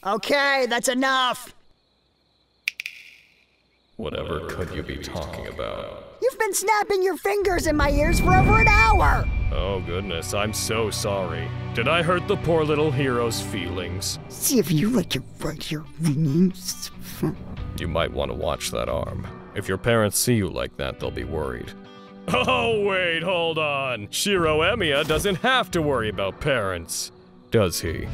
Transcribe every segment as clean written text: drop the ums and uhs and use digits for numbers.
Okay, that's enough. Whatever could you be talking about? You've been snapping your fingers in my ears for over an hour. Oh goodness, I'm so sorry. Did I hurt the poor little hero's feelings? See if you like your right here. You might want to watch that arm. If your parents see you like that, they'll be worried. Oh wait, hold on. Shiro Emiya doesn't have to worry about parents. Does he?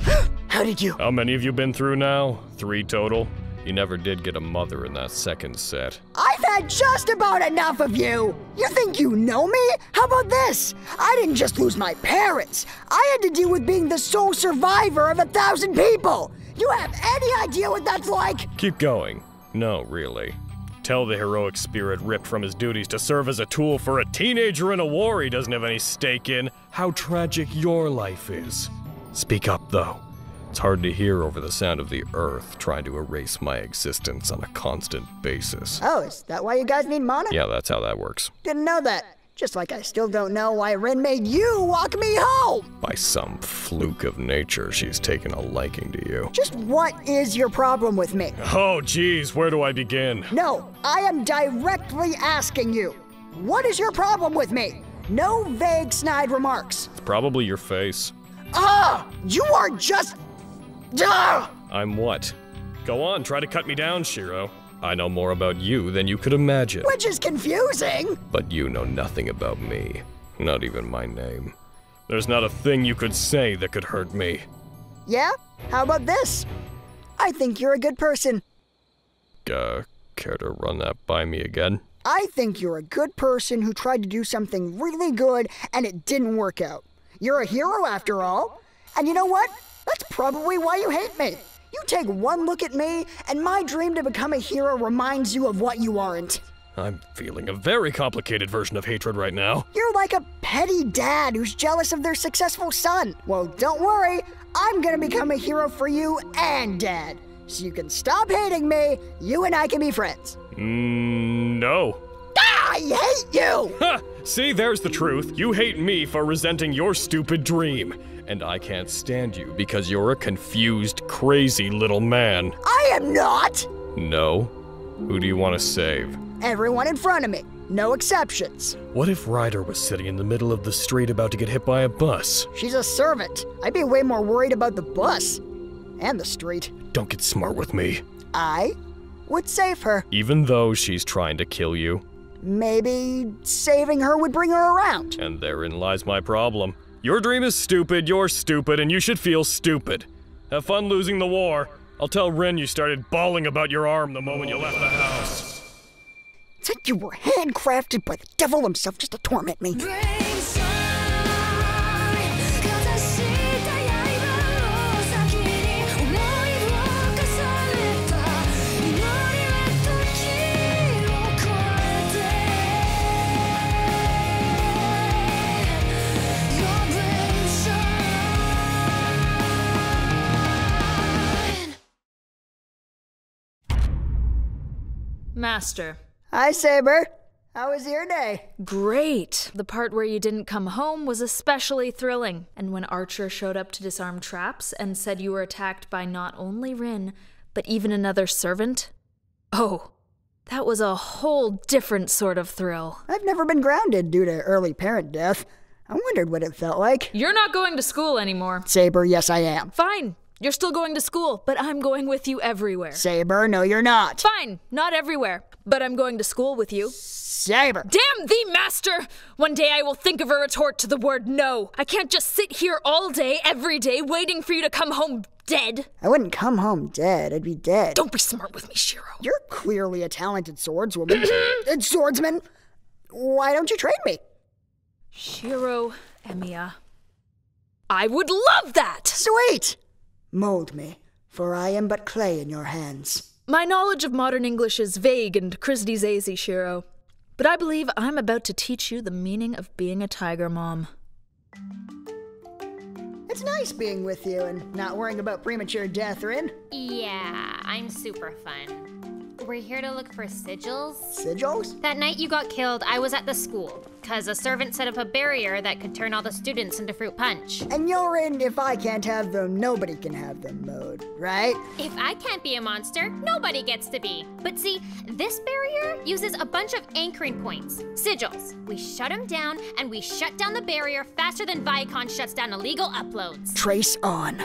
How did you? How many have you been through now? 3 total? You never did get a mother in that second set. I've had just about enough of you. You think you know me? How about this? I didn't just lose my parents. I had to deal with being the sole survivor of 1,000 people. You have any idea what that's like? Keep going. No, really. Tell the heroic spirit ripped from his duties to serve as a tool for a teenager in a war he doesn't have any stake in. How tragic your life is. Speak up, though. It's hard to hear over the sound of the earth trying to erase my existence on a constant basis. Oh, is that why you guys need mana? Yeah, that's how that works. Didn't know that. Just like I still don't know why Rin made you walk me home. By some fluke of nature, she's taken a liking to you. Just what is your problem with me? Oh, geez, where do I begin? No, I am directly asking you. What is your problem with me? No vague snide remarks. It's probably your face. You are just... I'm what? Go on, try to cut me down, Shiro. I know more about you than you could imagine. Which is confusing. But you know nothing about me. Not even my name. There's not a thing you could say that could hurt me. Yeah? How about this? I think you're a good person. Care to run that by me again? I think you're a good person who tried to do something really good and it didn't work out. You're a hero after all. And you know what? That's probably why you hate me. You take one look at me, and my dream to become a hero reminds you of what you aren't. I'm feeling a very complicated version of hatred right now. You're like a petty dad who's jealous of their successful son. Well, don't worry. I'm gonna become a hero for you and Dad. So you can stop hating me, you and I can be friends. No. I hate you! Ha! See, there's the truth. You hate me for resenting your stupid dream. And I can't stand you because you're a confused, crazy little man. I am not! No? Who do you want to save? Everyone in front of me. No exceptions. What if Ryder was sitting in the middle of the street about to get hit by a bus? She's a servant. I'd be way more worried about the bus. And the street. Don't get smart with me. I would save her. Even though she's trying to kill you? Maybe saving her would bring her around. And therein lies my problem. Your dream is stupid, you're stupid, and you should feel stupid. Have fun losing the war. I'll tell Rin you started bawling about your arm the moment you left the house. It's like you were handcrafted by the devil himself just to torment me. Master. Hi, Saber. How was your day? Great. The part where you didn't come home was especially thrilling. And when Archer showed up to disarm traps and said you were attacked by not only Rin, but even another servant. Oh, that was a whole different sort of thrill. I've never been grounded due to early parent death. I wondered what it felt like. You're not going to school anymore. Saber, yes I am. Fine. You're still going to school, but I'm going with you everywhere. Saber, no you're not. Fine, not everywhere, but I'm going to school with you. Saber. Damn thee, Master! One day I will think of a retort to the word no. I can't just sit here all day, every day, waiting for you to come home dead. I wouldn't come home dead, I'd be dead. Don't be smart with me, Shiro. You're clearly a talented swordswoman. Swordsman. Why don't you train me? Shiro Emiya. I would love that! Sweet! Mold me, for I am but clay in your hands. My knowledge of modern English is vague and Kristy-Zazy, Shiro. But I believe I'm about to teach you the meaning of being a tiger mom. It's nice being with you and not worrying about premature death, Rin. Yeah, I'm super fun. We're here to look for sigils. Sigils? That night you got killed, I was at the school, because a servant set up a barrier that could turn all the students into fruit punch. And you're in if I can't have them, nobody can have them mode, right? If I can't be a monster, nobody gets to be. But see, this barrier uses a bunch of anchoring points, sigils. We shut them down, and we shut down the barrier faster than Viacom shuts down illegal uploads. Trace on.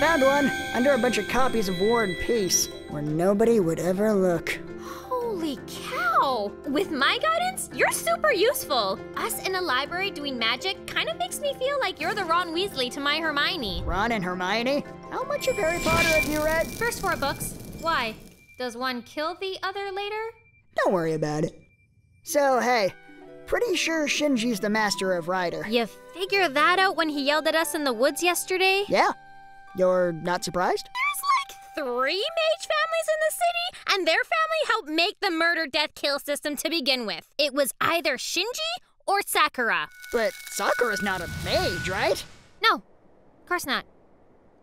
Found one, under a bunch of copies of War and Peace, where nobody would ever look. Holy cow! With my guidance, you're super useful. Us in a library doing magic kind of makes me feel like you're the Ron Weasley to my Hermione. Ron and Hermione? How much of Harry Potter have you read? First 4 books. Why? Does one kill the other later? Don't worry about it. So, hey, pretty sure Shinji's the master of Rider. You figured that out when he yelled at us in the woods yesterday? Yeah? You're not surprised? There's like 3 mage families in the city, and their family helped make the murder-death-kill system to begin with. It was either Shinji or Sakura. But Sakura's not a mage, right? No, of course not.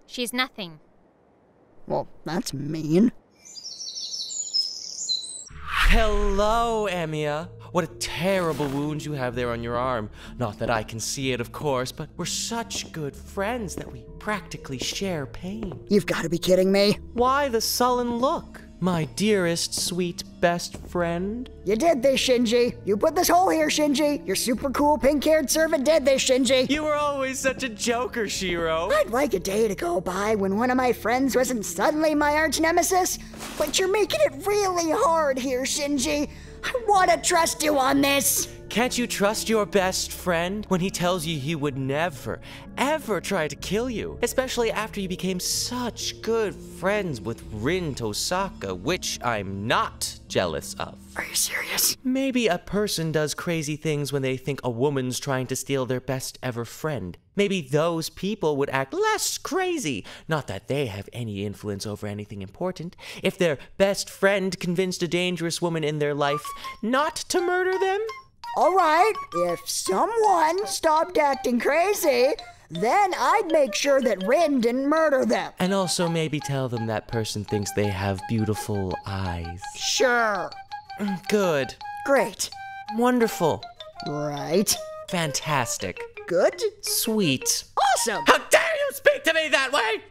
She's nothing. Well, that's mean. Hello, Emiya. What a terrible wound you have there on your arm. Not that I can see it, of course, but we're such good friends that we practically share pain. You've got to be kidding me. Why the sullen look, my dearest, sweet, best friend? You did this, Shinji. You put this hole here, Shinji. Your super cool pink-haired servant did this, Shinji. You were always such a joker, Shiro. I'd like a day to go by when one of my friends wasn't suddenly my arch nemesis. But you're making it really hard here, Shinji. I want to trust you on this. Can't you trust your best friend when he tells you he would never, ever try to kill you? Especially after you became such good friends with Rin Tosaka, which I'm not jealous of. Are you serious? Maybe a person does crazy things when they think a woman's trying to steal their best ever friend. Maybe those people would act less crazy. Not that they have any influence over anything important. If their best friend convinced a dangerous woman in their life not to murder them. All right, if someone stopped acting crazy, then I'd make sure that Rin didn't murder them. And also maybe tell them that person thinks they have beautiful eyes. Sure. Good. Great. Wonderful. Right. Fantastic. Good. Sweet. Awesome. How dare you speak to me that way?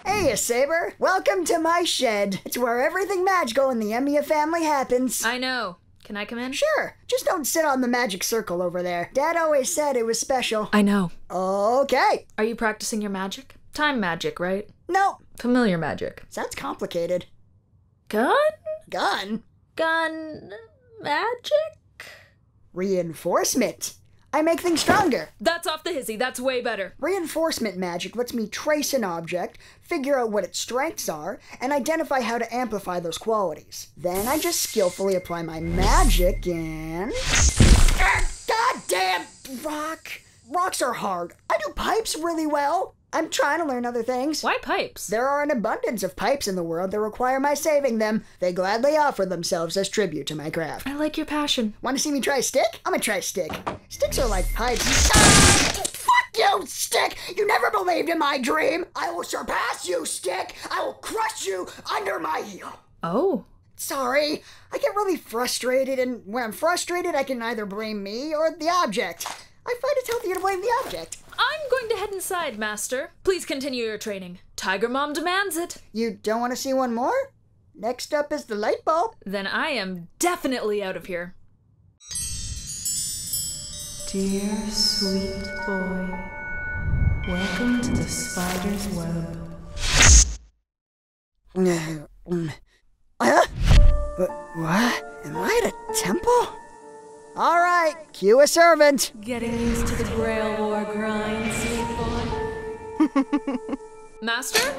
Hey, Saber. Welcome to my shed. It's where everything magical in the Emiya family happens. I know. Can I come in? Sure. Just don't sit on the magic circle over there. Dad always said it was special. I know. Okay. Are you practicing your magic? Time magic, right? No. Familiar magic. Sounds complicated. Gun? Gun? Gun magic? Reinforcement. I make things stronger. That's off the hizzy. That's way better. Reinforcement magic lets me trace an object, figure out what its strengths are, and identify how to amplify those qualities. Then I just skillfully apply my magic and... Goddamn rock! Rocks are hard. I do pipes really well. I'm trying to learn other things. Why pipes? There are an abundance of pipes in the world that require my saving them. They gladly offer themselves as tribute to my craft. I like your passion. Want to see me try a stick? I'm gonna try a stick. Sticks are like pipes. Ah! Fuck you, stick! You never believed in my dream! I will surpass you, stick! I will crush you under my heel! Oh. Sorry, I get really frustrated, and when I'm frustrated, I can either blame me or the object. I find it's healthier to blame the object. I'm going to head inside, Master. Please continue your training. Tiger Mom demands it. You don't want to see one more? Next up is the light bulb. Then I am definitely out of here. Dear sweet boy, welcome to the spider's web. Huh? What? Am I at a temple? All right, cue a servant. Getting used to the Grail War grind, sweet boy. Master,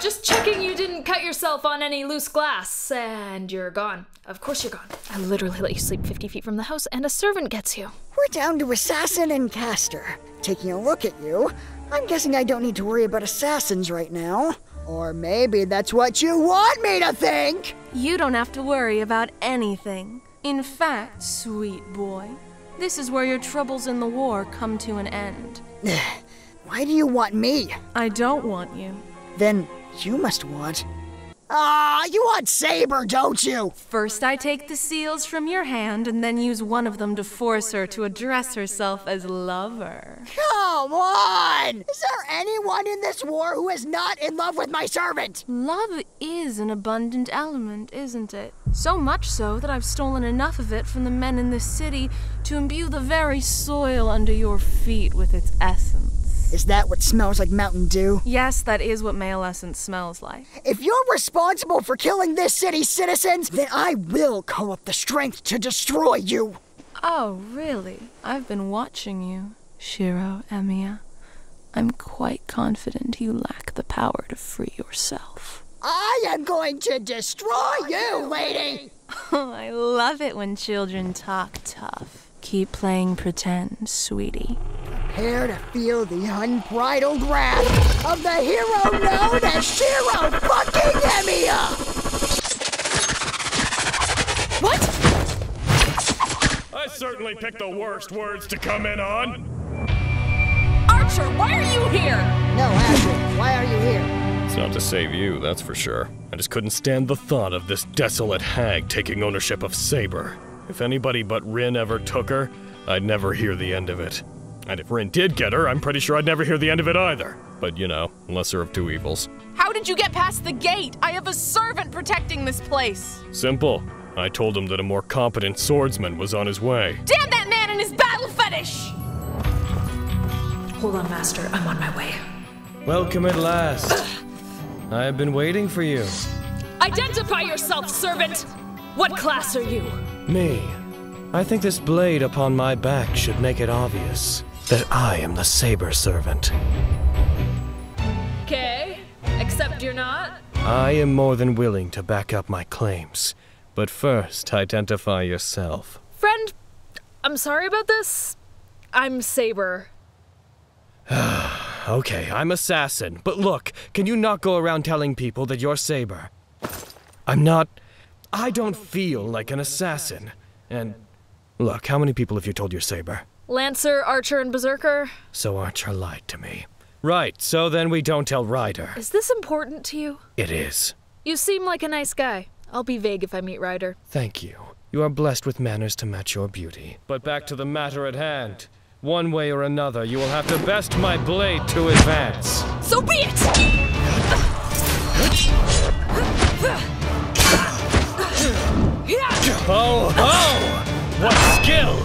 just checking you didn't cut yourself on any loose glass, and you're gone. Of course you're gone. I literally let you sleep 50 feet from the house, and a servant gets you. We're down to assassin and caster. Taking a look at you, I'm guessing I don't need to worry about assassins right now. Or maybe that's what you want me to think! You don't have to worry about anything. In fact, sweet boy, this is where your troubles in the war come to an end. Why do you want me? I don't want you. Then You must want... Ah, you want Saber, don't you? First I take the seals from your hand and then use one of them to force her to address herself as lover. Come on! Is there anyone in this war who is not in love with my servant? Love is an abundant element, isn't it? So much so that I've stolen enough of it from the men in this city to imbue the very soil under your feet with its essence. Is that what smells like Mountain Dew? Yes, that is what male essence smells like. If you're responsible for killing this city's citizens, then I will call up the strength to destroy you. Oh, really? I've been watching you, Shiro Emiya. I'm quite confident you lack the power to free yourself. I am going to destroy you, lady! I love it when children talk tough. Keep playing pretend, sweetie. Prepare to feel the unbridled wrath of the hero known as Shiro fucking Emiya! What? I certainly picked the worst words to come in on. Archer, why are you here? No, Asher, why are you here? It's not to save you, that's for sure. I just couldn't stand the thought of this desolate hag taking ownership of Saber. If anybody but Rin ever took her, I'd never hear the end of it. And if Rin did get her, I'm pretty sure I'd never hear the end of it either. But you know, lesser of two evils. How did you get past the gate? I have a servant protecting this place. Simple. I told him that a more competent swordsman was on his way. Damn that man and his battle fetish! Hold on, Master. I'm on my way. Welcome at last. I have been waiting for you. Identify yourself, servant! What class are you? Me. I think this blade upon my back should make it obvious that I am the Saber servant. Okay, except you're not. I am more than willing to back up my claims. But first, identify yourself. Friend, I'm sorry about this. I'm Saber. Okay, I'm Assassin. But look, can you not go around telling people that you're Saber? I don't feel like an assassin. And look, how many people have you told you're Saber? Lancer, Archer, and Berserker. So Archer lied to me. Right, so then we don't tell Ryder. Is this important to you? It is. You seem like a nice guy. I'll be vague if I meet Ryder. Thank you. You are blessed with manners to match your beauty. But back to the matter at hand. One way or another, you will have to best my blade to advance. So be it! Oh, ho! What skill!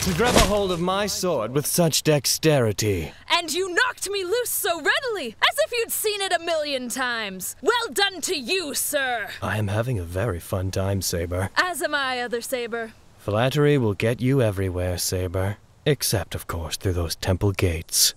To grab a hold of my sword with such dexterity. And you knocked me loose so readily, as if you'd seen it 1,000,000 times. Well done to you, sir. I am having a very fun time, Saber. As am I, other Saber. Flattery will get you everywhere, Saber. Except, of course, through those temple gates.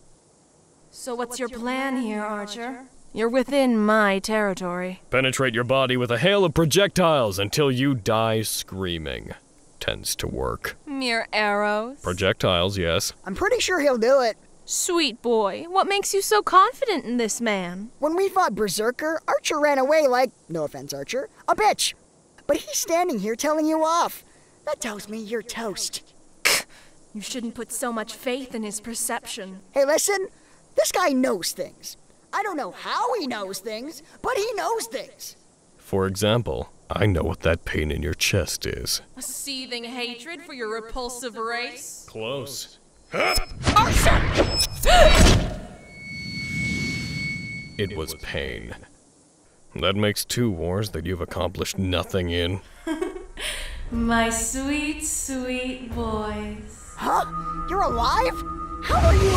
So what's your plan here, Archer? You're within my territory. Penetrate your body with a hail of projectiles until you die screaming. Tends to work. Mere arrows. Projectiles, yes. I'm pretty sure he'll do it. Sweet boy, what makes you so confident in this man? When we fought Berserker, Archer ran away like, no offense, Archer, a bitch. But he's standing here telling you off. That tells me you're toast. You shouldn't put so much faith in his perception. Hey, listen, this guy knows things. I don't know how he knows things, but he knows things. For example, I know what that pain in your chest is. A seething hatred for your repulsive race? Close. Archer! It was pain. That makes 2 wars that you've accomplished nothing in. My sweet, sweet boys. Huh? You're alive? How are you?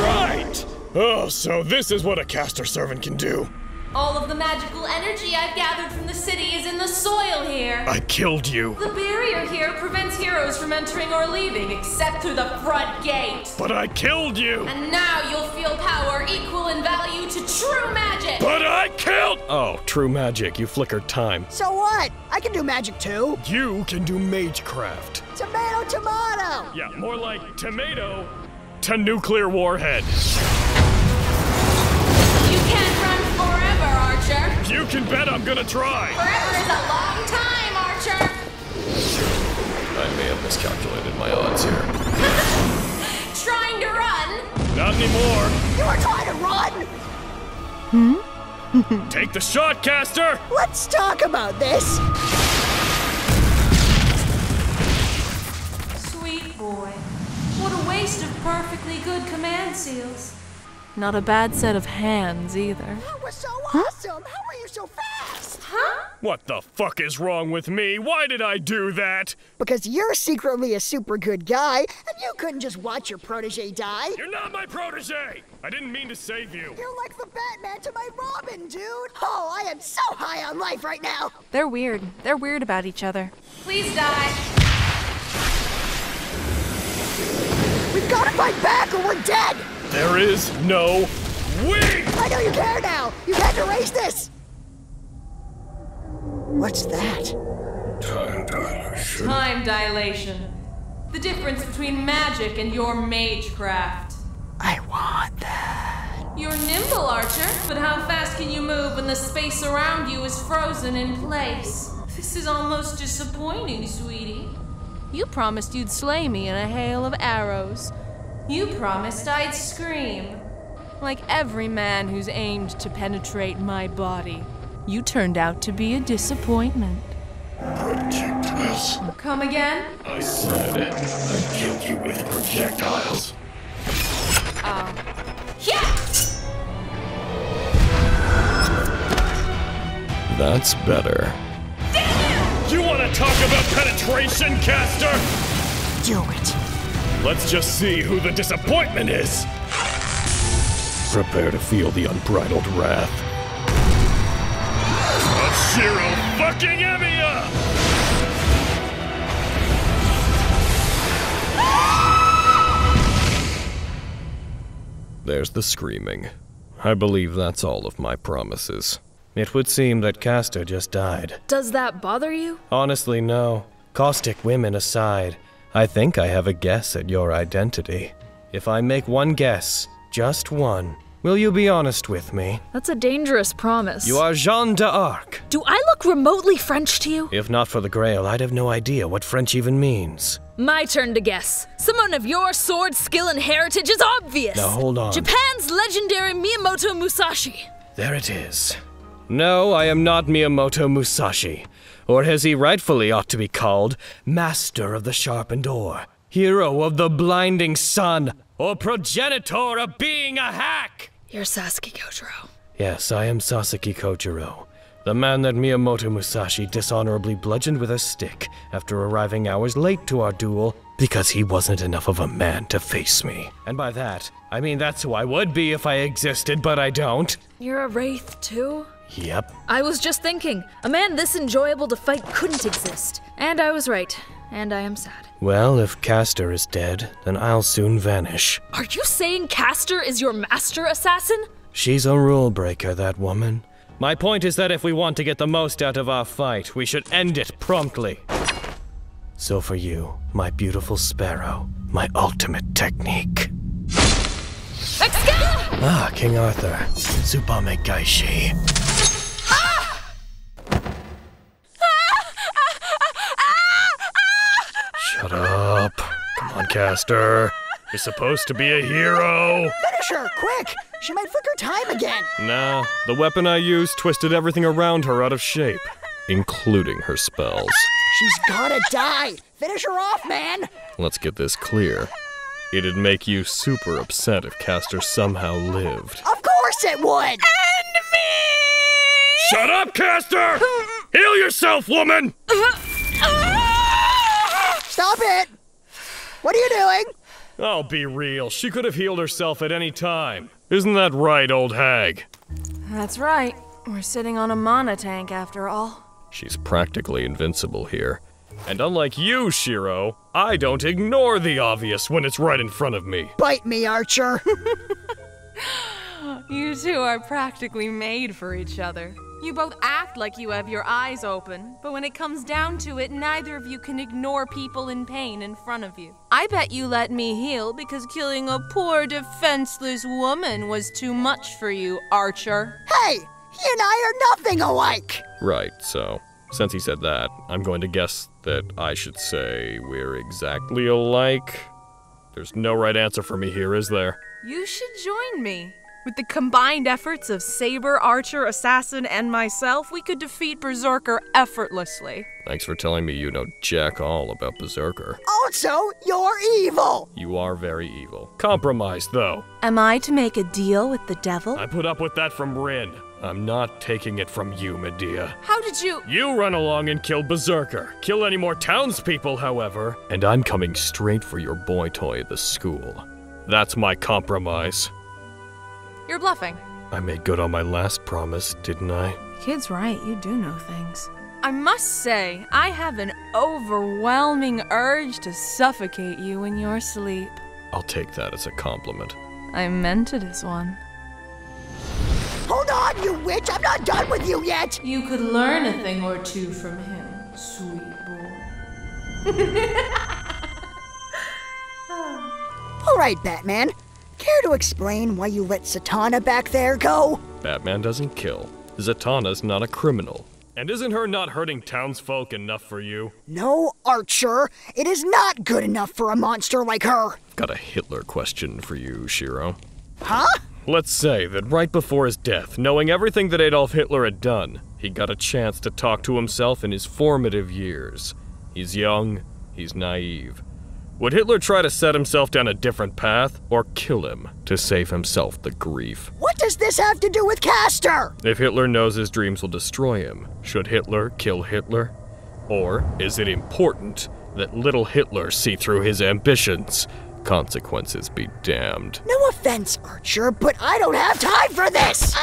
Right! Oh, so this is what a caster servant can do. All of the magical energy I've gathered from the city is in the soil here. I killed you. The barrier here prevents heroes from entering or leaving, except through the front gate. But I killed you. And now you'll feel power equal in value to true magic. But I killed... Oh, true magic. You flickered time. So what? I can do magic too. You can do magecraft. Tomato, tomato. Yeah, more like tomato to nuclear warhead. You can't run forever, Archer. You can bet I'm gonna try. Forever is a long time, Archer. I may have miscalculated my odds here. Trying to run? Not anymore. You were trying to run? Take the shot, caster! Let's talk about this. Sweet boy. What a waste of perfectly good command seals. Not a bad set of hands, either. That was so awesome. How are you so fast? Huh? What the fuck is wrong with me? Why did I do that? Because you're secretly a super good guy, and you couldn't just watch your protege die. You're not my protege! I didn't mean to save you. You're like the Batman to my Robin, dude. Oh, I am so high on life right now. They're weird. They're weird about each other. Please die. We've got to fight back or we're dead. There is no way! I know you care now. You can't erase this. What's that? Time dilation. Time dilation. The difference between magic and your magecraft. I want that. You're nimble, Archer, but how fast can you move when the space around you is frozen in place? This is almost disappointing, sweetie. You promised you'd slay me in a hail of arrows. You promised I'd scream. Like every man who's aimed to penetrate my body. You turned out to be a disappointment. Projectiles. Come again? I said I'd kill you with projectiles. Yeah! That's better. You want to talk about penetration, caster? Do it. Let's just see who the disappointment is. Prepare to feel the unbridled wrath of Shiro fucking Emiya! There's the screaming. I believe that's all of my promises. It would seem that Castor just died. Does that bother you? Honestly, no. Caustic women aside, I think I have a guess at your identity. If I make one guess, just one, will you be honest with me? That's a dangerous promise. You are Jeanne d'Arc. Do I look remotely French to you? If not for the Grail, I'd have no idea what French even means. My turn to guess. Someone of your sword skill and heritage is obvious. Now hold on. Japan's legendary Miyamoto Musashi. There it is. No, I am not Miyamoto Musashi, or as he rightfully ought to be called, Master of the Sharpened Oar, Hero of the Blinding Sun, or Progenitor of Being a Hack! You're Sasuke Kojiro. Yes, I am Sasuke Kojiro, the man that Miyamoto Musashi dishonorably bludgeoned with a stick after arriving hours late to our duel because he wasn't enough of a man to face me. And by that, I mean that's who I would be if I existed, but I don't. You're a wraith too? Yep. I was just thinking, a man this enjoyable to fight couldn't exist. And I was right. And I am sad. Well, if Castor is dead, then I'll soon vanish. Are you saying Castor is your master assassin? She's a rule breaker, that woman. My point is that if we want to get the most out of our fight, we should end it promptly. So for you, my beautiful sparrow, my ultimate technique. Ah, King Arthur. Tsubame Gaishi. Shut up. Come on, Castor. You're supposed to be a hero. Finish her, quick. She might flicker time again. Nah, the weapon I used twisted everything around her out of shape, including her spells. She's gotta die. Finish her off, man. Let's get this clear. It'd make you super upset if Castor somehow lived. Of course it would. End me! Shut up, Castor! Heal yourself, woman! Stop it. What are you doing? I'll be real. She could have healed herself at any time. Isn't that right, old hag? That's right. We're sitting on a mana tank after all. She's practically invincible here. And unlike you, Shiro, I don't ignore the obvious when it's right in front of me. Bite me, Archer. You two are practically made for each other. You both act like you have your eyes open, but when it comes down to it, neither of you can ignore people in pain in front of you. I bet you let me heal because killing a poor, defenseless woman was too much for you, Archer. Hey, he and I are nothing alike. Right, so, since he said that, I'm going to guess that I should say we're exactly alike. There's no right answer for me here, is there? You should join me. With the combined efforts of Saber, Archer, Assassin, and myself, we could defeat Berserker effortlessly. Thanks for telling me you know jack all about Berserker. Also, you're evil! You are very evil. Compromise, though. Am I to make a deal with the devil? I put up with that from Rin. I'm not taking it from you, Medea. How did you— You run along and kill Berserker. Kill any more townspeople, however, and I'm coming straight for your boy toy at the school. That's my compromise. You're bluffing. I made good on my last promise, didn't I? Kid's right, you do know things. I must say, I have an overwhelming urge to suffocate you in your sleep. I'll take that as a compliment. I meant it as one. Hold on, you witch! I'm not done with you yet! You could learn a thing or two from him, sweet boy. Alright, Batman. Care to explain why you let Zatanna back there go? Batman doesn't kill. Zatanna's not a criminal. And isn't her not hurting townsfolk enough for you? No, Archer. It is not good enough for a monster like her. Got a Hitler question for you, Shiro. Huh? Let's say that right before his death, knowing everything that Adolf Hitler had done, he got a chance to talk to himself in his formative years. He's young, he's naive. Would Hitler try to set himself down a different path, or kill him to save himself the grief? What does this have to do with Castor? If Hitler knows his dreams will destroy him, should Hitler kill Hitler? Or is it important that little Hitler see through his ambitions? Consequences be damned. No offense, Archer, but I don't have time for this!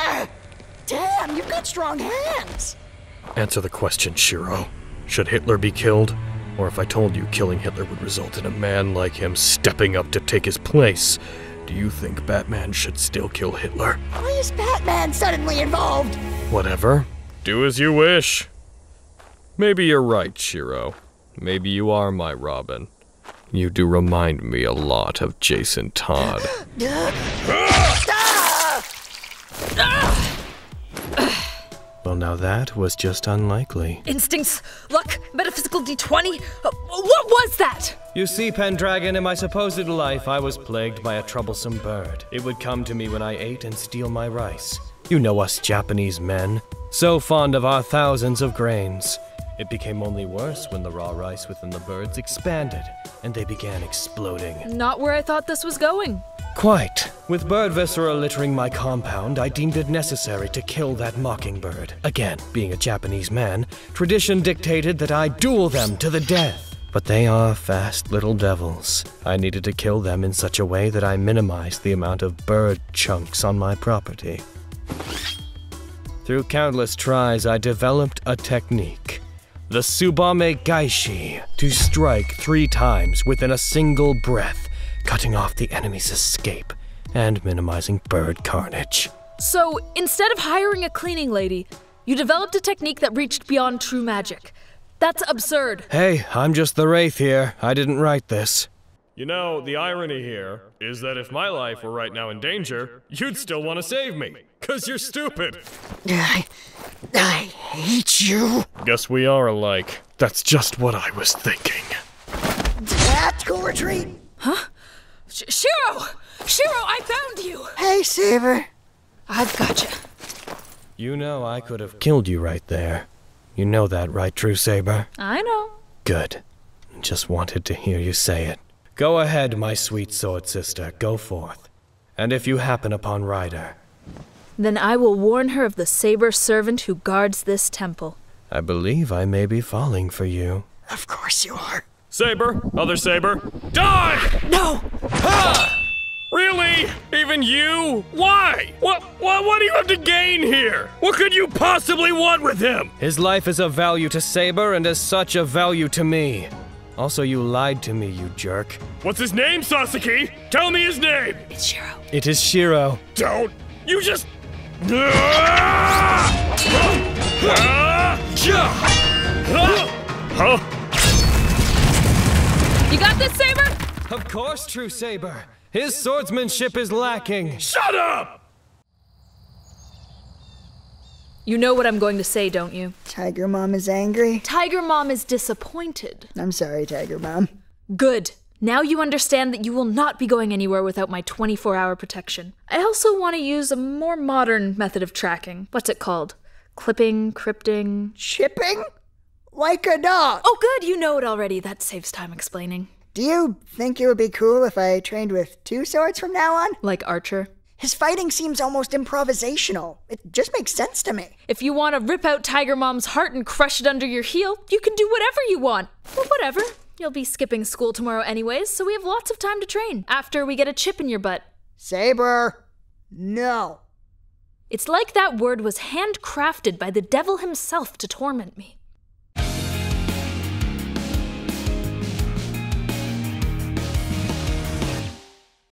Damn, you've got strong hands! Answer the question, Shiro. Should Hitler be killed? Or if I told you killing Hitler would result in a man like him stepping up to take his place, do you think Batman should still kill Hitler? Why is Batman suddenly involved? Whatever. Do as you wish. Maybe you're right, Shiro. Maybe you are my Robin. You do remind me a lot of Jason Todd. Well, now that was just unlikely. Instincts, luck, metaphysical D20? What was that? You see, Pendragon, in my supposed life, I was plagued by a troublesome bird. It would come to me when I ate and steal my rice. You know us Japanese men, so fond of our thousands of grains. It became only worse when the raw rice within the birds expanded, and they began exploding. Not where I thought this was going. Quite. With bird viscera littering my compound, I deemed it necessary to kill that mockingbird. Again, being a Japanese man, tradition dictated that I duel them to the death. But they are fast little devils. I needed to kill them in such a way that I minimized the amount of bird chunks on my property. Through countless tries, I developed a technique. The Tsubame Gaishi, to strike 3 times within a single breath, cutting off the enemy's escape and minimizing bird carnage. So, instead of hiring a cleaning lady, you developed a technique that reached beyond true magic. That's absurd. Hey, I'm just the Wraith here. I didn't write this. You know, the irony here is that if my life were right now in danger, you'd still want to save me, 'cause you're stupid. I hate you. Guess we are alike. That's just what I was thinking. Tactical retreat. Huh? Shiro! Shiro, I found you! Hey, Saber. I've got you. You know I could have killed you right there. You know that, right, True Saber? I know. Good. Just wanted to hear you say it. Go ahead, my sweet sword sister. Go forth. And if you happen upon Ryder, Then I will warn her of the Saber servant who guards this temple. I believe I may be falling for you. Of course you are. Saber, other Saber, die! No! Really? Even you? Why? What do you have to gain here? What could you possibly want with him? His life is of value to Saber and as such of value to me. Also, you lied to me, you jerk. What's his name, Sasuke? Tell me his name! It's Shiro. It is Shiro. Don't! You just... Huh? You got this, Saber? Of course, True Saber. His swordsmanship is lacking. Shut up! You know what I'm going to say, don't you? Tiger Mom is angry. Tiger Mom is disappointed. I'm sorry, Tiger Mom. Good. Now you understand that you will not be going anywhere without my 24-hour protection. I also want to use a more modern method of tracking. What's it called? Clipping, crypting... Chipping? Like a dog. Oh good, you know it already. That saves time explaining. Do you think it would be cool if I trained with 2 swords from now on? Like Archer? His fighting seems almost improvisational. It just makes sense to me. If you want to rip out Tiger Mom's heart and crush it under your heel, you can do whatever you want. Well, whatever. You'll be skipping school tomorrow anyways, so we have lots of time to train. After we get a chip in your butt. Saber, no. It's like that word was handcrafted by the devil himself to torment me.